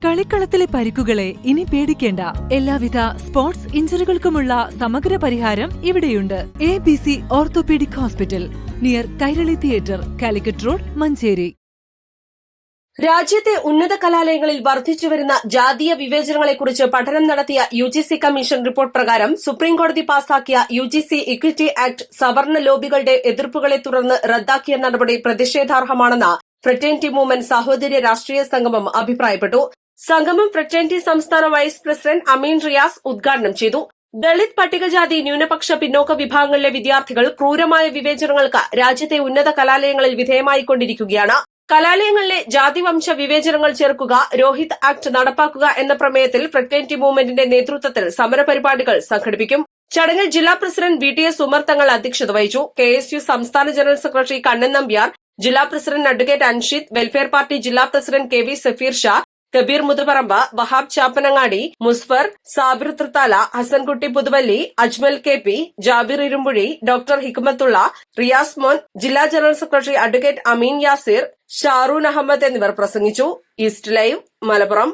കളിക്കളത്തിലെ പരിക്കുകളെ ഇനി പേടിക്കേണ്ട. എല്ലാവിധ സ്പോർട്സ് ഇഞ്ചുറികൾക്കുമുള്ള സമഗ്ര പരിഹാരം ഇവിടെയുണ്ട്. ABC orthopaedic hospital, near Kairali theatre, Calicut road, Manjeri. രാജ്യത്തെ ഉന്നത കലാലയങ്ങളിൽ വർദ്ധിച്ചുവരുന്ന ജാതീയ വിവേചനങ്ങളെക്കുറിച്ച് പഠനം നടത്തിയ UGC കമ്മീഷൻ റിപ്പോർട്ട് പ്രകാരം സുപ്രീംകോടതി പാസാക്കിയ UGC ഇക്വിറ്റി ആക്ട് സവർണ ലോബികളുടെ എതിർപ്പുകളെ തുടർന്ന് റദ്ദാക്കിയ നടപടി പ്രതിഷേധാർഹമാണെന്ന് ഫ്രറ്റേണിറ്റി മൂവ്മെന്റ് സാഹോദര്യ രാഷ്ട്രീയ സംഗമം അഭിപ്രായപ്പെട്ടു. സംഗമം ഫ്രറ്റേണിറ്റി സംസ്ഥാന വൈസ് പ്രസിഡന്റ് അമീൻ റിയാസ് ഉദ്ഘാടനം ചെയ്തു. ദളിത്, പട്ടികജാതി, ന്യൂനപക്ഷ, പിന്നോക്ക വിഭാഗങ്ങളിലെ വിദ്യാർത്ഥികൾ ക്രൂരമായ വിവേചനങ്ങൾക്ക് രാജ്യത്തെ ഉന്നത കലാലയങ്ങളിൽ വിധേയമായിക്കൊണ്ടിരിക്കുകയാണ്. കലാലയങ്ങളിലെ ജാതിവംശ വിവേചനങ്ങൾ ചെറുക്കുക, രോഹിത് ആക്ട് നടപ്പാക്കുക എന്ന പ്രമേയത്തിൽ ഫ്രറ്റേണിറ്റി മൂവ്മെന്റിന്റെ നേതൃത്വത്തിൽ സമരപരിപാടികൾ സംഘടിപ്പിക്കും. ചടങ്ങിൽ ജില്ലാ പ്രസിഡന്റ് VTS ഉമർ തങ്ങൾ അധ്യക്ഷത വഹിച്ചു. KSU സംസ്ഥാന ജനറൽ സെക്രട്ടറി കണ്ണൻ നമ്പ്യാർ, ജില്ലാ president advocate Anshid, welfare party ജില്ലാ president KV Safeer Shah, Kabeer Muthuparamb, Wahab Chappanangadi, Musfar, Sabir Thrithala, Hasankutty Puthuvalli, Ajmal KP, Jabir Irumbuzhi, doctor Hikmathulla, Riyas Mon, ജില്ലാ general secretary advocate Ameen Yasir, Sharoon Ahammed എന്നിവർ പ്രസംഗിച്ചു. East Live, Malappuram.